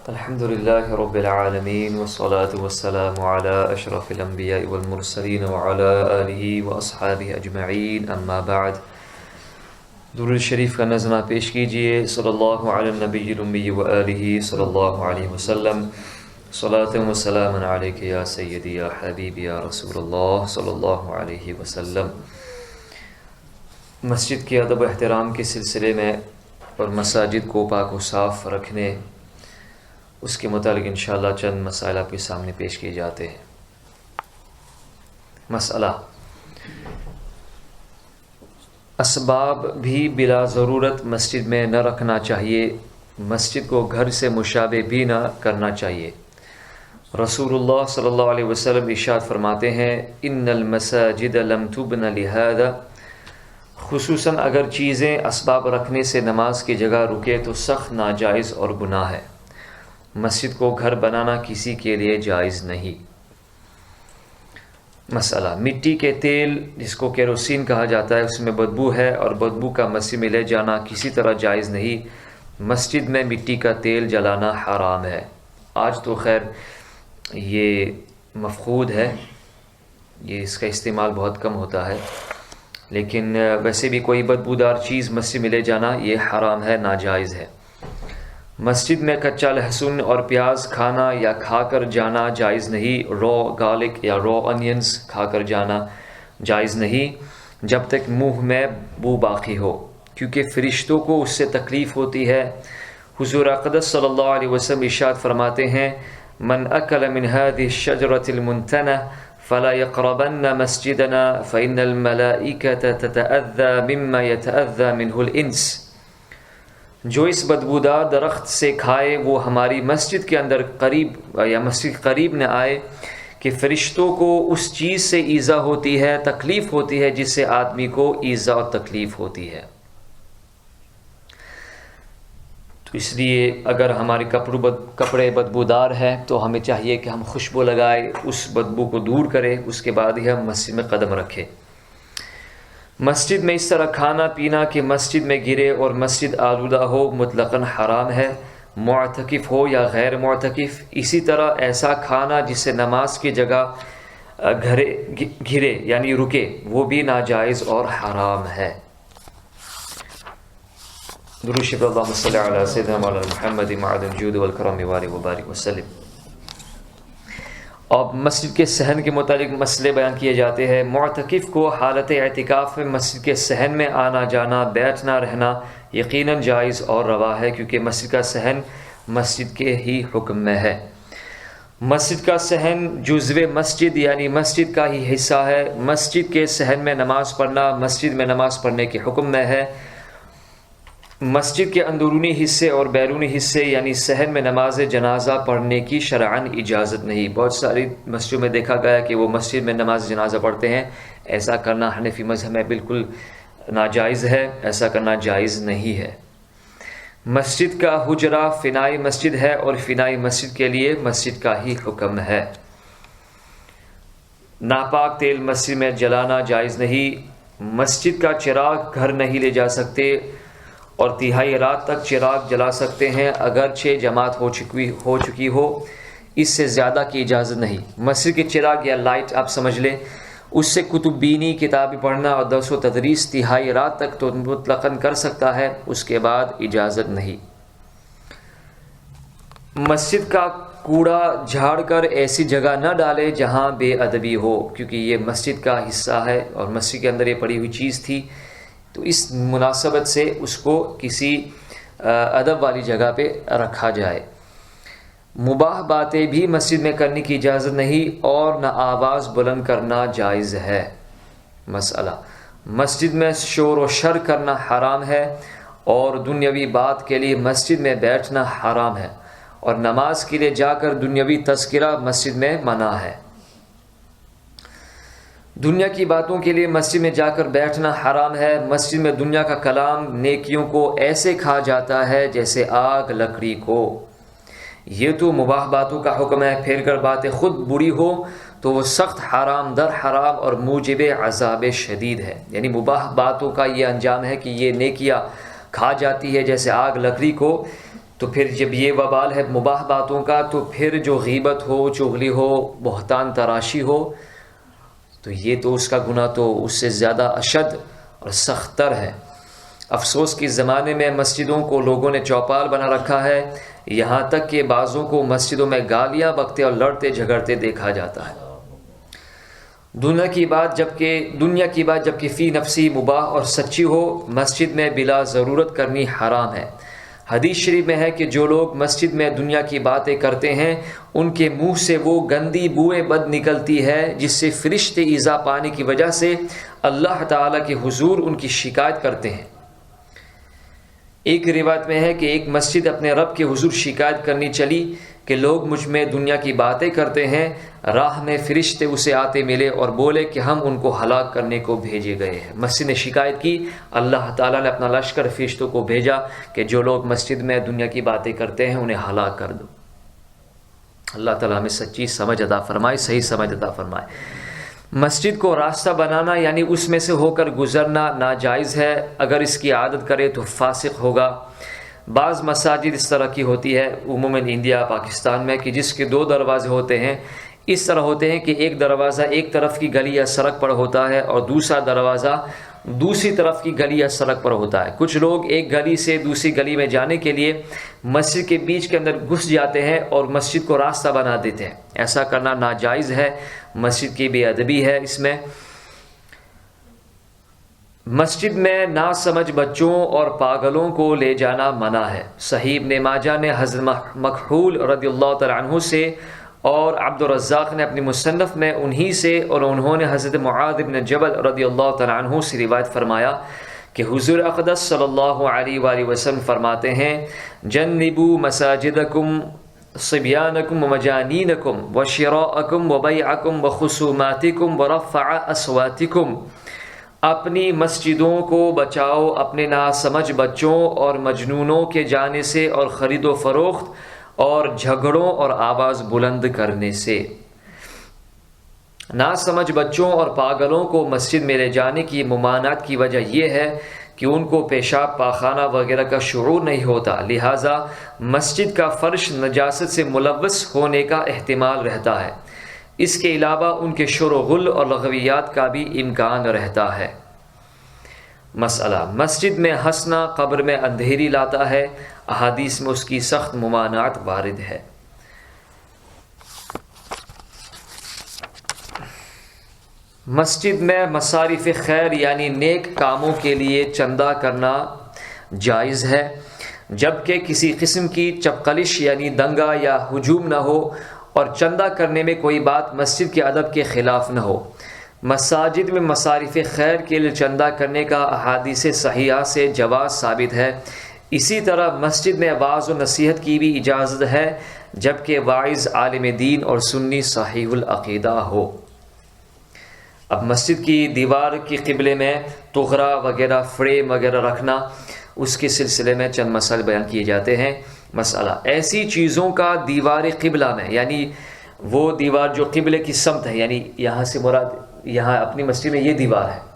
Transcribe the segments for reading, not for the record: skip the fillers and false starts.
الحمد لله رب العالمين والصلاة والسلام على أشرف الأنبياء والمرسلين وعلى آله وأصحابه أجمعين اما بعد درود شریف کا نظمہ پیش کیجئے صلی اللہ علی النبی الامی وآلہ صلی اللہ علیہ وسلم صلاة و سلام علیک یا سیدی یا حبیبی یا رسول اللہ صلی اللہ علیہ وسلم۔ مسجد کے ادب و احترام کے سلسلے میں اور مساجد کو پاک و صاف رکھنے اس کے متعلق انشاءاللہ چند مسائل آپ کے سامنے پیش کیے جاتے ہیں۔ مسئلہ: اسباب بھی بلا ضرورت مسجد میں نہ رکھنا چاہیے، مسجد کو گھر سے مشابہ بھی نہ کرنا چاہیے۔ رسول اللہ صلی اللہ علیہ وسلم ارشاد فرماتے ہیں: ان المساجد لم تبن لہذا، خصوصاً اگر چیزیں اسباب رکھنے سے نماز کی جگہ رکے تو سخت ناجائز اور گناہ ہے۔ مسجد کو گھر بنانا کسی کے لیے جائز نہیں۔ مسئلہ: مٹی کے تیل جس کو کیروسین کہا جاتا ہے اس میں بدبو ہے اور بدبو کا مسجد میں لے جانا کسی طرح جائز نہیں۔ مسجد میں مٹی کا تیل جلانا حرام ہے۔ آج تو خیر یہ مفقود ہے، یہ اس کا استعمال بہت کم ہوتا ہے، لیکن ویسے بھی کوئی بدبودار چیز مسجد میں لے جانا یہ حرام ہے، ناجائز ہے۔ مسجد میں کچا لہسن اور پیاز کھانا یا کھا کر جانا جائز نہیں۔ رو گارلک یا رو انینز کھا کر جانا جائز نہیں جب تک منہ میں بو باقی ہو، کیونکہ فرشتوں کو اس سے تکلیف ہوتی ہے۔ حضور اقدس صلی اللہ علیہ وسلم ارشاد فرماتے ہیں: من اکل من هذه الشجرة المنتنة فلا يقربن مسجدنا فإن الملائكة تتأذى مما يتأذى منه الإنس۔ جو اس بدبودار درخت سے کھائے وہ ہماری مسجد کے اندر قریب یا مسجد قریب نہ آئے، کہ فرشتوں کو اس چیز سے ایذا ہوتی ہے، تکلیف ہوتی ہے جس سے آدمی کو ایذا اور تکلیف ہوتی ہے۔ تو اس لیے اگر ہمارے کپڑے بدبودار ہیں تو ہمیں چاہیے کہ ہم خوشبو لگائے، اس بدبو کو دور کرے، اس کے بعد ہی ہم مسجد میں قدم رکھیں۔ مسجد میں اس طرح کھانا پینا کہ مسجد میں گرے اور مسجد آلودہ ہو مطلقاً حرام ہے، معتکف ہو یا غیر معتکف۔ اسی طرح ایسا کھانا جس سے نماز کی جگہ گرے یعنی رکے وہ بھی ناجائز اور حرام ہے۔ درود شریف اللہم صلی علی سیدنا مولانا محمد معدن الجود والکرم وبارک وسلم۔ اب مسجد کے صحن کے متعلق مسئلے بیان کیے جاتے ہیں۔ معتکف کو حالت اعتکاف میں مسجد کے صحن میں آنا جانا، بیٹھنا رہنا یقیناً جائز اور روا ہے، کیونکہ مسجد کا صحن مسجد کے ہی حکم میں ہے۔ مسجد کا صحن جزو مسجد یعنی مسجد کا ہی حصہ ہے۔ مسجد کے صحن میں نماز پڑھنا مسجد میں نماز پڑھنے کے حکم میں ہے۔ مسجد کے اندرونی حصے اور بیرونی حصے یعنی صحن میں نماز جنازہ پڑھنے کی شرعاً اجازت نہیں۔ بہت ساری مسجدوں میں دیکھا گیا کہ وہ مسجد میں نماز جنازہ پڑھتے ہیں، ایسا کرنا حنفی مذہب میں بالکل ناجائز ہے، ایسا کرنا جائز نہیں ہے۔ مسجد کا حجرہ فنائی مسجد ہے اور فنائی مسجد کے لیے مسجد کا ہی حکم ہے۔ ناپاک تیل مسجد میں جلانا جائز نہیں۔ مسجد کا چراغ گھر نہیں لے جا سکتے اور تہائی رات تک چراغ جلا سکتے ہیں، اگرچہ جماعت ہو چکی ہو، اس سے زیادہ کی اجازت نہیں۔ مسجد کے چراغ یا لائٹ آپ سمجھ لیں، اس سے کتب بینی کتابیں پڑھنا اور درس و تدریس تہائی رات تک تو مطلقاً کر سکتا ہے، اس کے بعد اجازت نہیں۔ مسجد کا کوڑا جھاڑ کر ایسی جگہ نہ ڈالے جہاں بے ادبی ہو، کیونکہ یہ مسجد کا حصہ ہے اور مسجد کے اندر یہ پڑی ہوئی چیز تھی، تو اس مناسبت سے اس کو کسی ادب والی جگہ پہ رکھا جائے۔ مباح باتیں بھی مسجد میں کرنے کی اجازت نہیں اور نہ آواز بلند کرنا جائز ہے۔ مسئلہ: مسجد میں شور و شر کرنا حرام ہے اور دنیاوی بات کے لیے مسجد میں بیٹھنا حرام ہے، اور نماز کے لیے جا کر دنیاوی تذکرہ مسجد میں منع ہے۔ دنیا کی باتوں کے لیے مسجد میں جا کر بیٹھنا حرام ہے۔ مسجد میں دنیا کا کلام نیکیوں کو ایسے کھا جاتا ہے جیسے آگ لکڑی کو۔ یہ تو مباح باتوں کا حکم ہے، پھر اگر باتیں خود بری ہو تو وہ سخت حرام در حرام اور موجب عذاب شدید ہے۔ یعنی مباح باتوں کا یہ انجام ہے کہ یہ نیکیاں کھا جاتی ہے جیسے آگ لکڑی کو، تو پھر جب یہ وبال ہے مباح باتوں کا، تو پھر جو غیبت ہو، چغلی ہو، بہتان تراشی ہو، تو یہ تو اس کا گناہ تو اس سے زیادہ اشد اور سخت تر ہے۔ افسوس کے زمانے میں مسجدوں کو لوگوں نے چوپال بنا رکھا ہے، یہاں تک کہ بعضوں کو مسجدوں میں گالیاں بکتے اور لڑتے جھگڑتے دیکھا جاتا ہے۔ دنیا کی بات جبکہ فی نفسی مباح اور سچی ہو، مسجد میں بلا ضرورت کرنی حرام ہے۔ حدیث شریف میں ہے کہ جو لوگ مسجد میں دنیا کی باتیں کرتے ہیں ان کے منہ سے وہ گندی بوئے بد نکلتی ہے جس سے فرشتے ایذا پانے کی وجہ سے اللہ تعالیٰ کے حضور ان کی شکایت کرتے ہیں۔ ایک روایت میں ہے کہ ایک مسجد اپنے رب کے حضور شکایت کرنی چلی کہ لوگ مجھ میں دنیا کی باتیں کرتے ہیں، راہ میں فرشتے اسے آتے ملے اور بولے کہ ہم ان کو ہلاک کرنے کو بھیجے گئے ہیں۔ مسجد نے شکایت کی، اللہ تعالیٰ نے اپنا لشکر فرشتوں کو بھیجا کہ جو لوگ مسجد میں دنیا کی باتیں کرتے ہیں انہیں ہلاک کر دو۔ اللہ تعالیٰ ہمیں سچی سمجھ عطا فرمائے، صحیح سمجھ عطا فرمائے۔ مسجد کو راستہ بنانا یعنی اس میں سے ہو کر گزرنا ناجائز ہے، اگر اس کی عادت کرے تو فاسق ہوگا۔ بعض مساجد اس طرح کی ہوتی ہے، عموماً انڈیا پاکستان میں، کہ جس کے 2 دروازے ہوتے ہیں، اس طرح ہوتے ہیں کہ ایک دروازہ ایک طرف کی گلی یا سڑک پر ہوتا ہے اور دوسرا دروازہ دوسری طرف کی گلی یا سڑک پر ہوتا ہے۔ کچھ لوگ ایک گلی سے دوسری گلی میں جانے کے لیے مسجد کے بیچ کے اندر گھس جاتے ہیں اور مسجد کو راستہ بنا دیتے ہیں۔ ایسا کرنا ناجائز ہے، مسجد کی بے ادبی ہے اس میں۔ مسجد میں ناسمجھ بچوں اور پاگلوں کو لے جانا منع ہے۔ صحیح ابن ماجہ نے حضرت مکحول رضی اللہ تعالیٰ عنہ سے اور عبد الرزاق نے اپنی مصنف میں انہی سے، اور انہوں نے حضرت معاذ بن جبل رضی اللہ تعالیٰ عنہ سے روایت فرمایا کہ حضور اقدس صلی اللہ علیہ وآلہ وسلم فرماتے ہیں، جنبوا مساجدکم صبیانکم ومجانینکم وشراءکم وبیعکم وخصوماتکم ورفع اصواتکم، اپنی مسجدوں کو بچاؤ اپنے ناسمجھ بچوں اور مجنونوں کے جانے سے اور خرید و فروخت اور جھگڑوں اور آواز بلند کرنے سے۔ ناسمجھ بچوں اور پاگلوں کو مسجد میں لے جانے کی ممانعت کی وجہ یہ ہے کہ ان کو پیشاب پاخانہ وغیرہ کا شعور نہیں ہوتا، لہٰذا مسجد کا فرش نجاست سے ملوث ہونے کا احتمال رہتا ہے۔ اس کے علاوہ ان کے شور و غل اور لغویات کا بھی امکان رہتا ہے۔ مسئلہ، مسجد میں ہنسنا قبر میں اندھیری لاتا ہے، احادیث میں اس کی سخت ممانعت وارد ہے۔ مسجد میں مصارف خیر یعنی نیک کاموں کے لیے چندہ کرنا جائز ہے، جبکہ کسی قسم کی چپقلش یعنی دنگا یا ہجوم نہ ہو اور چندہ کرنے میں کوئی بات مسجد کے ادب کے خلاف نہ ہو۔ مساجد میں مصارف خیر کے لیے چندہ کرنے کا احادیث صحیحہ سے جواز ثابت ہے۔ اسی طرح مسجد میں وعظ و نصیحت کی بھی اجازت ہے، جبکہ واعظ عالم دین اور سنی صحیح العقیدہ ہو۔ اب مسجد کی دیوار کی قبلے میں طغرا وغیرہ فریم وغیرہ رکھنا، اس کے سلسلے میں چند مسائل بیان کیے جاتے ہیں۔ مسئلہ، ایسی چیزوں کا دیوار قبلہ میں، یعنی وہ دیوار جو قبلے کی سمت ہے، یعنی یہاں سے مراد یہاں اپنی مسجد میں یہ دیوار ہے،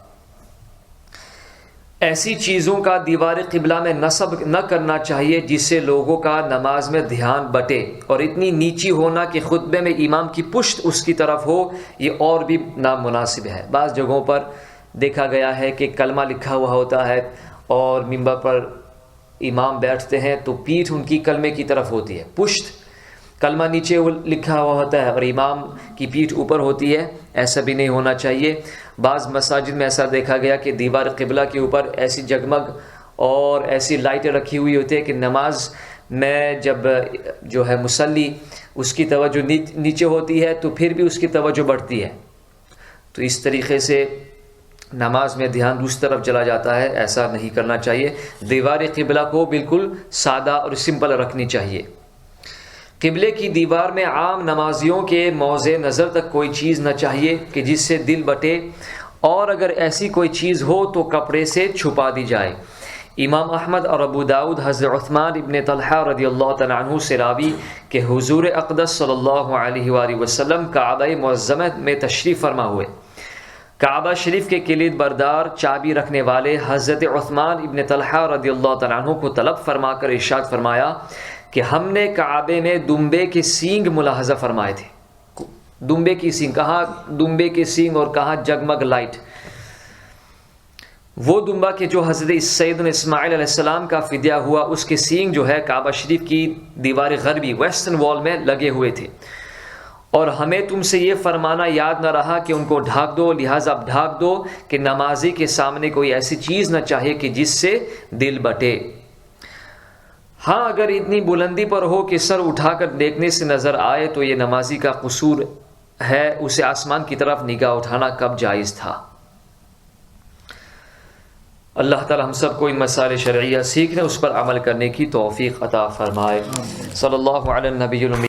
ایسی چیزوں کا دیوار قبلہ میں نصب نہ کرنا چاہیے جس سے لوگوں کا نماز میں دھیان بٹے، اور اتنی نیچی ہونا کہ خطبے میں امام کی پشت اس کی طرف ہو، یہ اور بھی نامناسب ہے۔ بعض جگہوں پر دیکھا گیا ہے کہ کلمہ لکھا ہوا ہوتا ہے اور منبر پر امام بیٹھتے ہیں تو پیٹھ ان کی کلمے کی طرف ہوتی ہے، پشت کلمہ نیچے لکھا ہوا ہوتا ہے اور امام کی پیٹھ اوپر ہوتی ہے، ایسا بھی نہیں ہونا چاہیے۔ بعض مساجد میں ایسا دیکھا گیا کہ دیوار قبلہ کے اوپر ایسی جگمگ اور ایسی لائٹیں رکھی ہوئی ہوتی ہے کہ نماز میں جب جو ہے مصلی اس کی توجہ نیچے ہوتی ہے تو پھر بھی اس کی توجہ بڑھتی ہے، تو اس طریقے سے نماز میں دھیان دوسری طرف چلا جاتا ہے، ایسا نہیں کرنا چاہیے۔ دیوار قبلہ کو بالکل سادہ اور سمپل رکھنی چاہیے۔ قبلے کی دیوار میں عام نمازیوں کے موضع نظر تک کوئی چیز نہ چاہیے کہ جس سے دل بٹے، اور اگر ایسی کوئی چیز ہو تو کپڑے سے چھپا دی جائے۔ امام احمد اور ابو داؤد حضرت عثمان ابن طلحہ رضی اللہ تعالیٰ عنہ سے راوی کہ حضور اقدس صلی اللہ علیہ وآلہ وسلم کعبہ معظمہ میں تشریف فرما ہوئے۔ کعبہ شریف کے کلید بردار چابی رکھنے والے حضرت عثمان ابن طلحہ رضی اللہ تعالیٰ عنہ کو طلب فرما کر ارشاد فرمایا کہ ہم نے کعبے میں دمبے کے سینگ ملاحظہ فرمائے تھے. دمبے کی سینگ، کہاں دمبے کے سینگ اور کہاں جگمگ لائٹ. وہ دمبا کہ جو حضرت سیدنا اسماعیل علیہ السلام کا فدیہ ہوا، اس کے سینگ جو ہے کعبہ شریف کی دیوار غربی ویسٹرن وال میں لگے ہوئے تھے. اور ہمیں تم سے یہ فرمانا یاد نہ رہا کہ ان کو ڈھانک دو، لہٰذا اب ڈھانک دو کہ نمازی کے سامنے کوئی ایسی چیز نہ چاہے کہ جس سے دل بٹے. ہاں اگر اتنی بلندی پر ہو کہ سر اٹھا کر دیکھنے سے نظر آئے تو یہ نمازی کا قصور ہے، اسے آسمان کی طرف نگاہ اٹھانا کب جائز تھا. اللہ تعالی ہم سب کو ان مسائل شرعیہ سیکھنے، اس پر عمل کرنے کی توفیق عطا فرمائے. صلی اللہ علی النبی الامین.